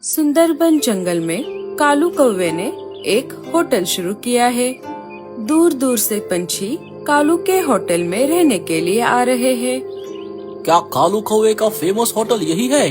सुंदरबन जंगल में कालू कौवे ने एक होटल शुरू किया है। दूर दूर से पंछी कालू के होटल में रहने के लिए आ रहे हैं। क्या कालू कौवे का फेमस होटल यही है?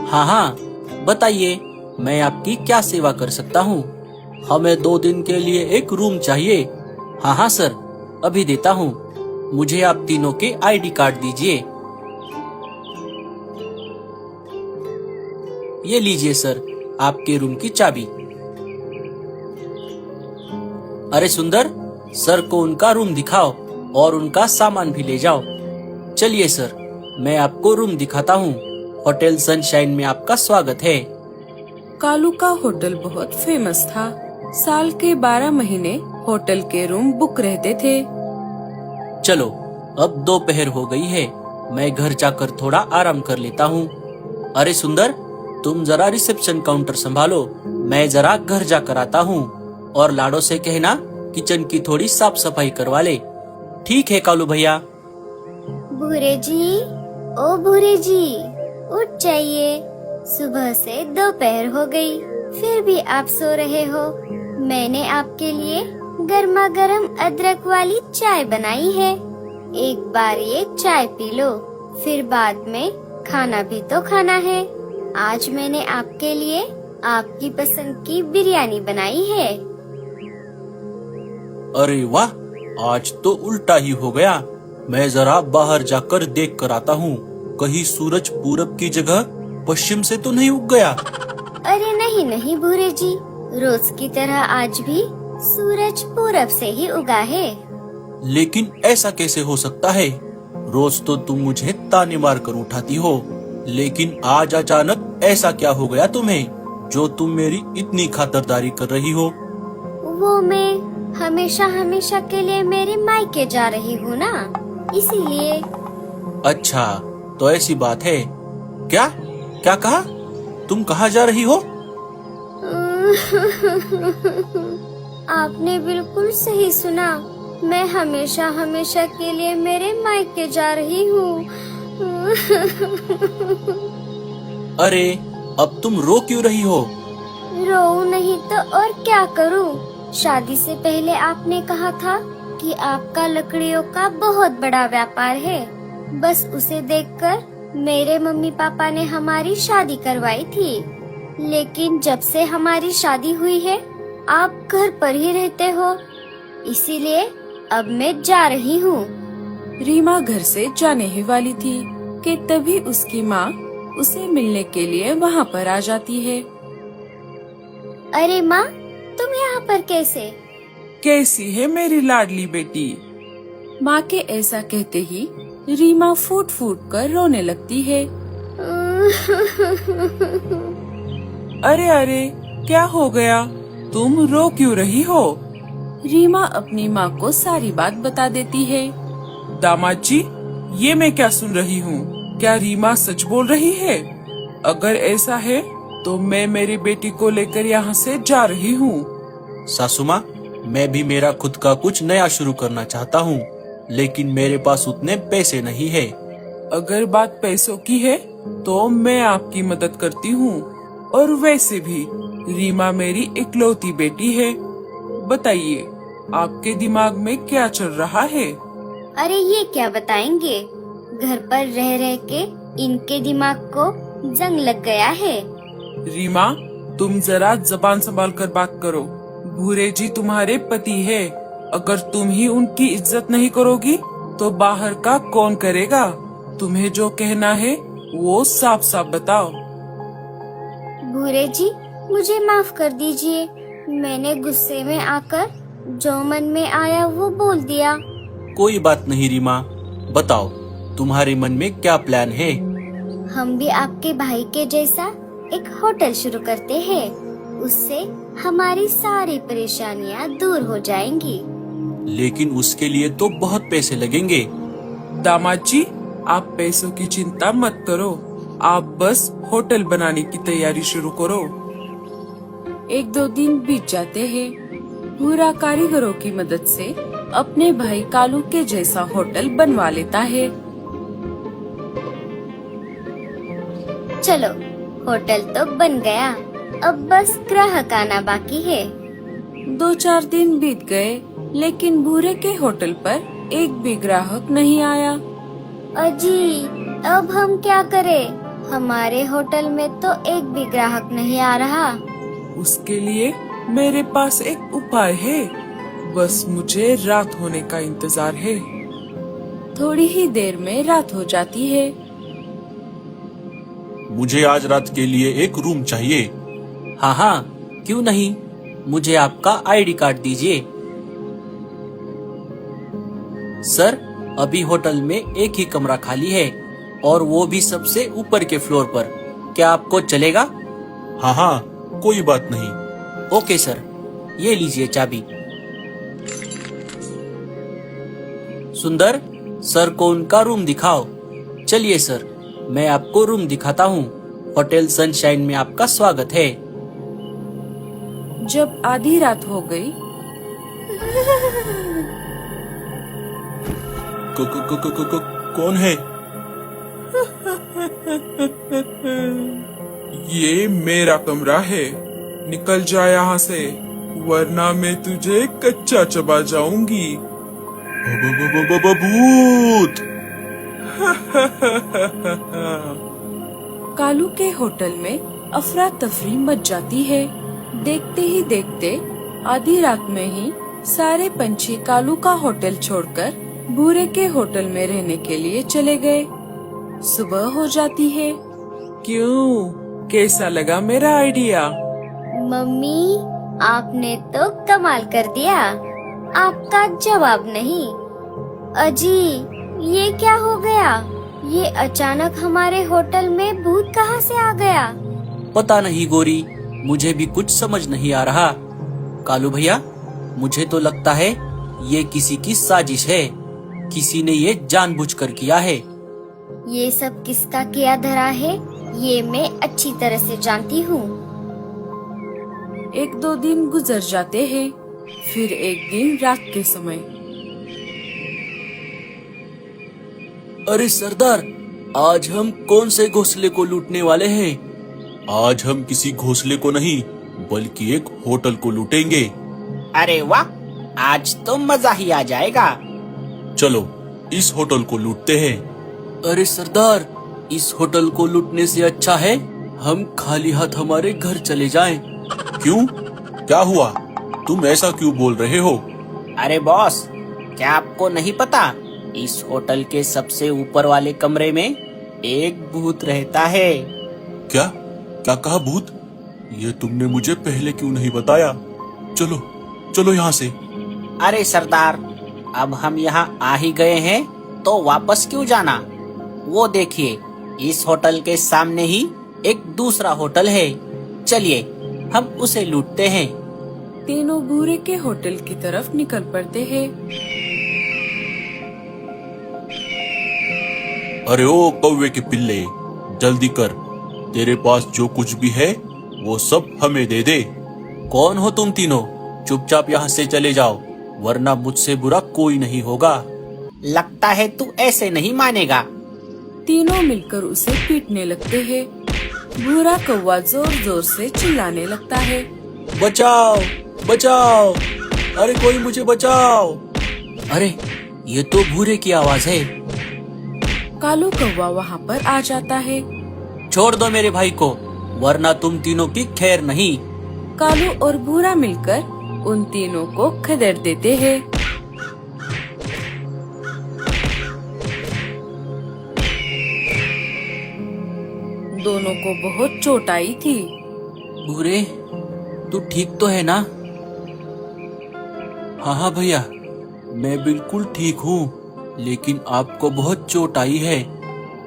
हाँ हाँ, बताइए, मैं आपकी क्या सेवा कर सकता हूँ? हमें 2 दिन के लिए एक रूम चाहिए। हाँ हाँ सर, अभी देता हूँ। मुझे आप तीनों के आईडी कार्ड दीजिए। ये लीजिए सर, आपके रूम की चाबी। अरे सुंदर, सर को उनका रूम दिखाओ और उनका सामान भी ले जाओ। चलिए सर, मैं आपको रूम दिखाता हूँ। होटल सनशाइन में आपका स्वागत है। कालू का होटल बहुत फेमस था। साल के 12 महीने होटल के रूम बुक रहते थे। चलो, अब दोपहर हो गई है, मैं घर जाकर थोड़ा आराम कर लेता हूँ। अरे सुंदर, तुम जरा रिसेप्शन काउंटर संभालो, मैं जरा घर जाकर आता हूँ। और लाडो से कहना किचन की थोड़ी साफ सफाई करवा ले। ठीक है कालू भैया। भूरे जी, ओ भूरे जी, उठ जाइए। सुबह से दोपहर हो गई, फिर भी आप सो रहे हो। मैंने आपके लिए गर्मा गर्म अदरक वाली चाय बनाई है। एक बार ये चाय पी लो, फिर बाद में खाना भी तो खाना है। आज मैंने आपके लिए आपकी पसंद की बिरयानी बनाई है। अरे वाह, आज तो उल्टा ही हो गया। मैं जरा बाहर जाकर देख कर आता हूँ, कहीं सूरज पूरब की जगह पश्चिम से तो नहीं उग गया। अरे नहीं नहीं भूरे जी, रोज की तरह आज भी सूरज पूरब से ही उगा है। लेकिन ऐसा कैसे हो सकता है? रोज तो तुम मुझे ताने मार कर उठाती हो, लेकिन आज अचानक ऐसा क्या हो गया तुम्हें जो तुम मेरी इतनी खातिरदारी कर रही हो? वो मैं हमेशा हमेशा के लिए मेरे मायके जा रही हूँ ना, इसीलिए। अच्छा, तो ऐसी बात है क्या? क्या कहा? तुम कहाँ जा रही हो? आपने बिल्कुल सही सुना, मैं हमेशा हमेशा के लिए मेरे मायके जा रही हूँ। अरे, अब तुम रो क्यों रही हो? रो नहीं तो और क्या करूँ? शादी से पहले आपने कहा था कि आपका लकड़ियों का बहुत बड़ा व्यापार है। बस उसे देखकर मेरे मम्मी पापा ने हमारी शादी करवाई थी। लेकिन जब से हमारी शादी हुई है, आप घर पर ही रहते हो, इसीलिए अब मैं जा रही हूँ। रीमा घर से जाने ही वाली थी कि तभी उसकी माँ उसे मिलने के लिए वहाँ पर आ जाती है। अरे माँ, तुम यहाँ पर कैसे? कैसी है मेरी लाडली बेटी? माँ के ऐसा कहते ही रीमा फूट फूट कर रोने लगती है। अरे अरे, क्या हो गया? तुम रो क्यों रही हो? रीमा अपनी माँ को सारी बात बता देती है। दामाद जी, ये मैं क्या सुन रही हूँ? क्या रीमा सच बोल रही है? अगर ऐसा है तो मैं मेरी बेटी को लेकर यहाँ से जा रही हूँ। सासू माँ, मैं भी मेरा खुद का कुछ नया शुरू करना चाहता हूँ, लेकिन मेरे पास उतने पैसे नहीं है। अगर बात पैसों की है तो मैं आपकी मदद करती हूँ। और वैसे भी रीमा मेरी इकलौती बेटी है। बताइए, आपके दिमाग में क्या चल रहा है? अरे ये क्या बताएंगे? घर पर रह रह के इनके दिमाग को जंग लग गया है। रीमा, तुम जरा जबान संभाल कर बात करो। भूरे जी तुम्हारे पति है। अगर तुम ही उनकी इज्जत नहीं करोगी तो बाहर का कौन करेगा? तुम्हें जो कहना है वो साफ साफ बताओ। भूरे जी, मुझे माफ कर दीजिए। मैंने गुस्से में आकर जो मन में आया वो बोल दिया। कोई बात नहीं रीमा, बताओ तुम्हारे मन में क्या प्लान है? हम भी आपके भाई के जैसा एक होटल शुरू करते हैं। उससे हमारी सारी परेशानियाँ दूर हो जाएंगी। लेकिन उसके लिए तो बहुत पैसे लगेंगे। दामाद जी, आप पैसों की चिंता मत करो। आप बस होटल बनाने की तैयारी शुरू करो। 1-2 दिन बीत जाते हैं। भूरा कारीगरों की मदद से अपने भाई कालू के जैसा होटल बनवा लेता है। चलो, होटल तो बन गया, अब बस ग्राहक आना बाकी है। 2-4 दिन बीत गए, लेकिन भूरे के होटल पर एक भी ग्राहक नहीं आया। अजी, अब हम क्या करें? हमारे होटल में तो एक भी ग्राहक नहीं आ रहा। उसके लिए मेरे पास एक उपाय है। बस मुझे रात होने का इंतजार है। थोड़ी ही देर में रात हो जाती है। मुझे आज रात के लिए एक रूम चाहिए। हाँ हाँ, क्यों नहीं, मुझे आपका आईडी कार्ड दीजिए। सर, अभी होटल में एक ही कमरा खाली है और वो भी सबसे ऊपर के फ्लोर पर। क्या आपको चलेगा? हाँ हाँ, कोई बात नहीं। ओके सर, ये लीजिए चाबी। सुंदर, सर को उनका रूम दिखाओ। चलिए सर, मैं आपको रूम दिखाता हूँ। होटल सनशाइन में आपका स्वागत है। जब आधी रात हो गई, कौन है? ये मेरा कमरा है। निकल जा यहाँ से, वरना मैं तुझे कच्चा चबा जाऊंगी। भूत! कालू के होटल में अफरा तफरी मच जाती है। देखते ही देखते आधी रात में ही सारे पंछी कालू का होटल छोड़कर भूरे के होटल में रहने के लिए चले गए। सुबह हो जाती है। क्यों, कैसा लगा मेरा आइडिया? मम्मी, आपने तो कमाल कर दिया। आपका जवाब नहीं। अजी, ये क्या हो गया? ये अचानक हमारे होटल में भूत कहाँ से आ गया? पता नहीं गोरी, मुझे भी कुछ समझ नहीं आ रहा। कालू भैया, मुझे तो लगता है ये किसी की साजिश है। किसी ने ये जानबूझकर किया है। ये सब किसका किया धरा है, ये मैं अच्छी तरह से जानती हूँ। 1-2 दिन गुजर जाते हैं। फिर एक दिन रात के समय, अरे सरदार, आज हम कौन से घोंसले को लूटने वाले हैं? आज हम किसी घोंसले को नहीं, बल्कि एक होटल को लूटेंगे। अरे वाह, आज तो मजा ही आ जाएगा। चलो, इस होटल को लूटते हैं। अरे सरदार, इस होटल को लूटने से अच्छा है हम खाली हाथ हमारे घर चले जाएं। क्यों? क्या हुआ? तुम ऐसा क्यों बोल रहे हो? अरे बॉस, क्या आपको नहीं पता, इस होटल के सबसे ऊपर वाले कमरे में एक भूत रहता है। क्या? क्या कहा भूत? ये तुमने मुझे पहले क्यों नहीं बताया? चलो, चलो यहाँ से। अरे सरदार, अब हम यहाँ आ ही गए हैं तो वापस क्यों जाना? वो देखिए, इस होटल के सामने ही एक दूसरा होटल है। चलिए, हम उसे लूटते हैं। तीनों भूरे के होटल की तरफ निकल पड़ते हैं। अरे ओ कौवे के पिल्ले, जल्दी कर। तेरे पास जो कुछ भी है वो सब हमें दे दे। कौन हो तुम तीनों? चुपचाप यहाँ से चले जाओ, वरना मुझसे बुरा कोई नहीं होगा। लगता है तू ऐसे नहीं मानेगा। तीनों मिलकर उसे पीटने लगते हैं। भूरा कौवा जोर जोर से चिल्लाने लगता है। बचाओ, बचाओ, अरे कोई मुझे बचाओ। अरे, ये तो भूरे की आवाज है। कालू कौवा वहाँ पर आ जाता है। छोड़ दो मेरे भाई को, वरना तुम तीनों की खैर नहीं। कालू और भूरा मिलकर उन तीनों को खदेड़ देते हैं। दोनों को बहुत चोट आई थी। भूरे, तू ठीक तो है ना? हाँ हाँ भैया, मैं बिल्कुल ठीक हूँ, लेकिन आपको बहुत चोट आई है।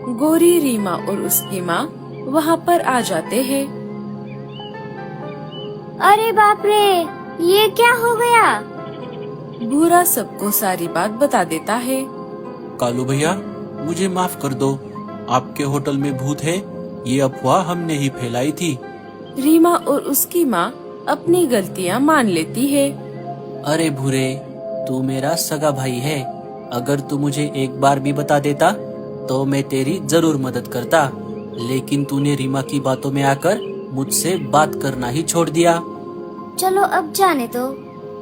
गोरी, रीमा और उसकी माँ वहाँ पर आ जाते हैं। अरे बाप रे, ये क्या हो गया? भूरा सबको सारी बात बता देता है। कालू भैया, मुझे माफ कर दो। आपके होटल में भूत है, ये अफवाह हमने ही फैलाई थी। रीमा और उसकी माँ अपनी गलतियाँ मान लेती है। अरे भूरे, तू मेरा सगा भाई है। अगर तू मुझे एक बार भी बता देता तो मैं तेरी जरूर मदद करता, लेकिन तूने रीमा की बातों में आकर मुझसे बात करना ही छोड़ दिया। चलो अब जाने दो,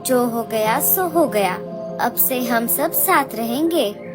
जो हो गया सो हो गया। अब से हम सब साथ रहेंगे।